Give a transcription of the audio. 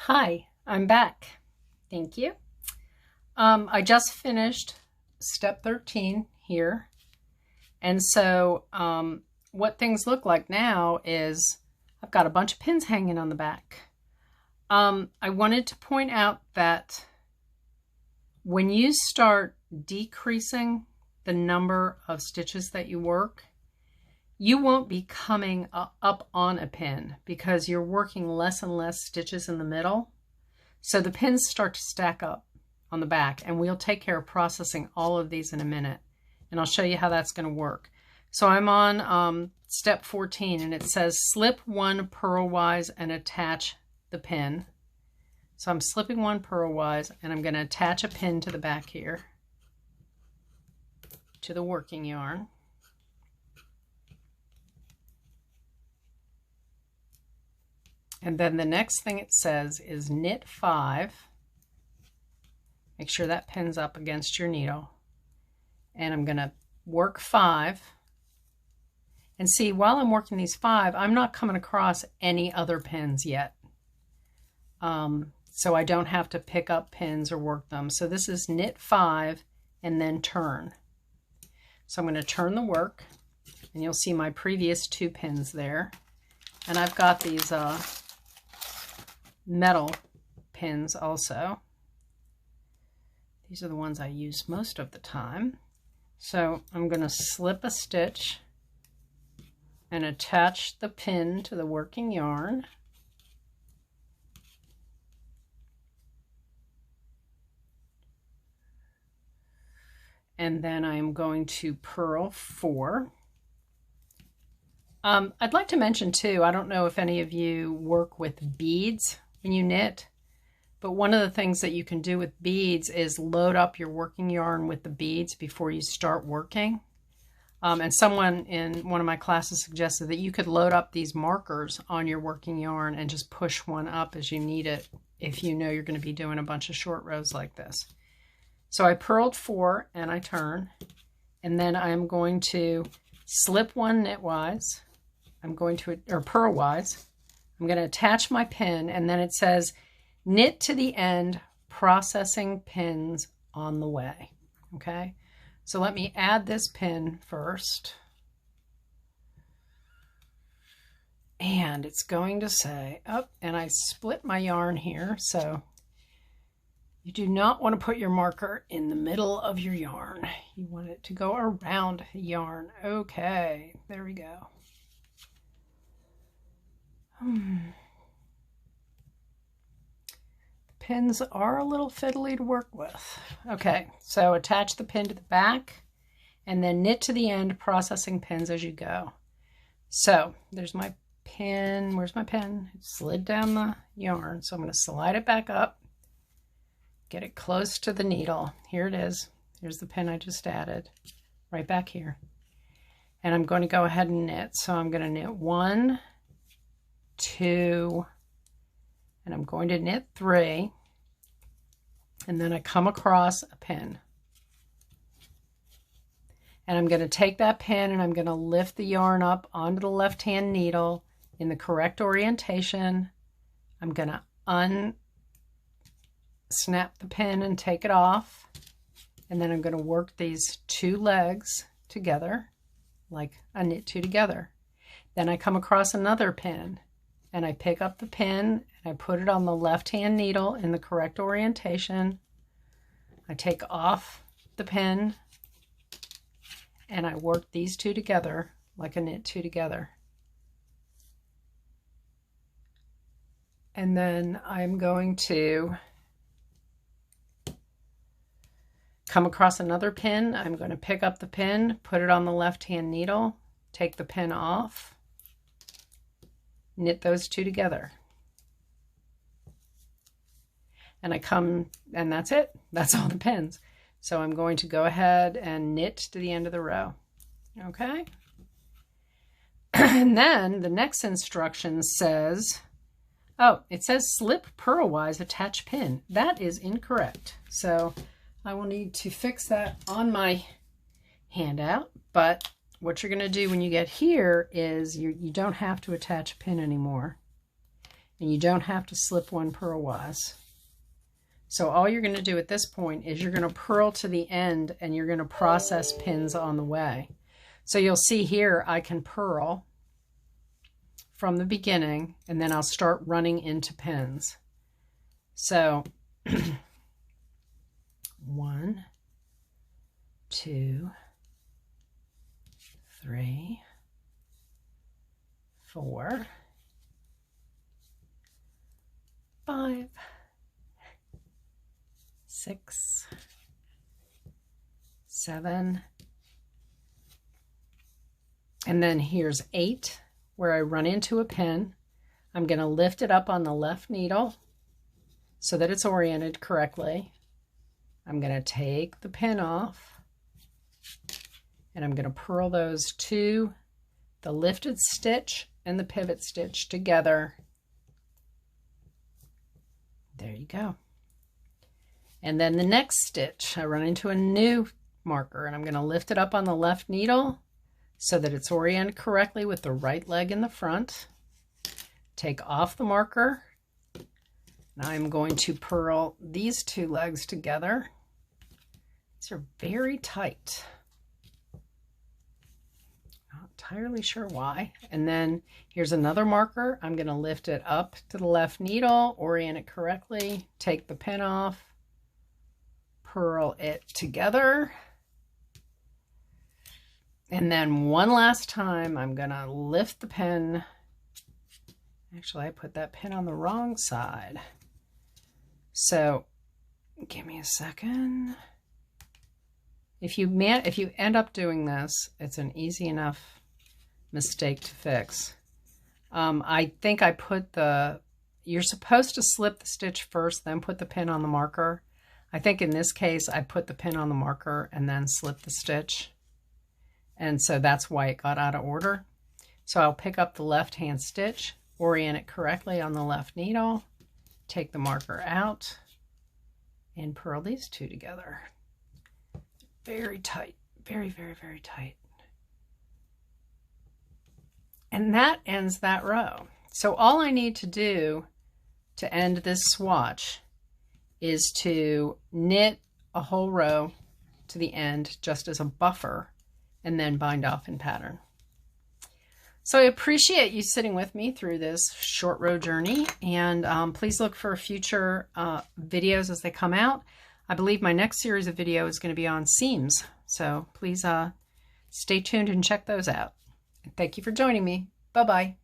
Hi, I'm back. Thank you. I just finished step 13 here. And so what things look like now is I've got a bunch of pins hanging on the back. I wanted to point out that when you start decreasing the number of stitches that you work, you won't be coming up on a pin because you're working less and less stitches in the middle. So the pins start to stack up on the back, and we'll take care of processing all of these in a minute. And I'll show you how that's going to work. So I'm on step 14, and it says slip one purlwise and attach the pin. So I'm slipping one purlwise, and I'm going to attach a pin to the back here, to the working yarn. And then the next thing it says is knit 5. Make sure that pin's up against your needle. And I'm going to work 5. And see, while I'm working these 5, I'm not coming across any other pins yet. So I don't have to pick up pins or work them. So this is knit 5 and then turn. So I'm going to turn the work, and you'll see my previous 2 pins there. And I've got these metal pins also. These are the ones I use most of the time. So I'm going to slip a stitch and attach the pin to the working yarn. And then I'm going to purl 4. I'd like to mention too, I don't know if any of you work with beads when you knit, but one of the things that you can do with beads is load up your working yarn with the beads before you start working. And someone in one of my classes suggested that you could load up these markers on your working yarn and just push one up as you need it if you know you're going to be doing a bunch of short rows like this. So I purled 4 and I turn, and then I'm going to slip one knitwise. I'm going to, or purlwise, I'm going to attach my pin, and then it says knit to the end, processing pins on the way. Okay, so let me add this pin first. And it's going to say, oh, and I split my yarn here, so you do not want to put your marker in the middle of your yarn. You want it to go around the yarn. Okay, there we go. The pins are a little fiddly to work with. Okay, so attach the pin to the back and then knit to the end, processing pins as you go. So there's my pin. Where's my pin? It slid down the yarn, so I'm going to slide it back up, get it close to the needle. Here it is. Here's the pin I just added, right back here. And I'm going to go ahead and knit. So I'm going to knit 1, 2, and I'm going to knit 3, and then I come across a pin, and I'm going to take that pin and I'm going to lift the yarn up onto the left hand needle in the correct orientation. I'm going to unsnap the pin and take it off, and then I'm going to work these 2 legs together like a knit 2 together. Then I come across another pin, and I pick up the pin and I put it on the left hand needle in the correct orientation. I take off the pin and I work these 2 together like a knit 2 together. And then I'm going to come across another pin. I'm going to pick up the pin, put it on the left hand needle, take the pin off, knit those 2 together, and I come, and that's it. That's all the pins. So I'm going to go ahead and knit to the end of the row. Okay. And then the next instruction says, oh, it says slip purlwise attach pin. That is incorrect. So I will need to fix that on my handout, but what you're going to do when you get here is you don't have to attach a pin anymore. and you don't have to slip one purlwise. So all you're going to do at this point is you're going to purl to the end, and you're going to process pins on the way. So you'll see here I can purl from the beginning, and then I'll start running into pins. So 1, 2, 3, 4, 5, 6, 7, and then here's 8, where I run into a pin. I'm going to lift it up on the left needle so that it's oriented correctly. I'm going to take the pin off, and I'm going to purl those two, the lifted stitch and the pivot stitch, together. There you go. And then the next stitch, I run into a new marker, and I'm going to lift it up on the left needle so that it's oriented correctly with the right leg in the front. Take off the marker. Now I'm going to purl these two legs together. These are very tight. Not entirely sure why. And then here's another marker. I'm going to lift it up to the left needle, orient it correctly, take the pin off, purl it together. And then one last time, I'm going to lift the pin. Actually, I put that pin on the wrong side. So give me a second. If you end up doing this, it's an easy enough mistake to fix. I think I put you're supposed to slip the stitch first, then put the pin on the marker. I think in this case, I put the pin on the marker and then slip the stitch. And so that's why it got out of order. So I'll pick up the left-hand stitch, orient it correctly on the left needle, take the marker out, and purl these two together. Very tight, very, very, very tight. And that ends that row. So all I need to do to end this swatch is to knit a whole row to the end just as a buffer, and then bind off in pattern. So I appreciate you sitting with me through this short row journey, and please look for future videos as they come out. I believe my next series of video is going to be on seams, so please stay tuned and check those out. Thank you for joining me. Bye-bye.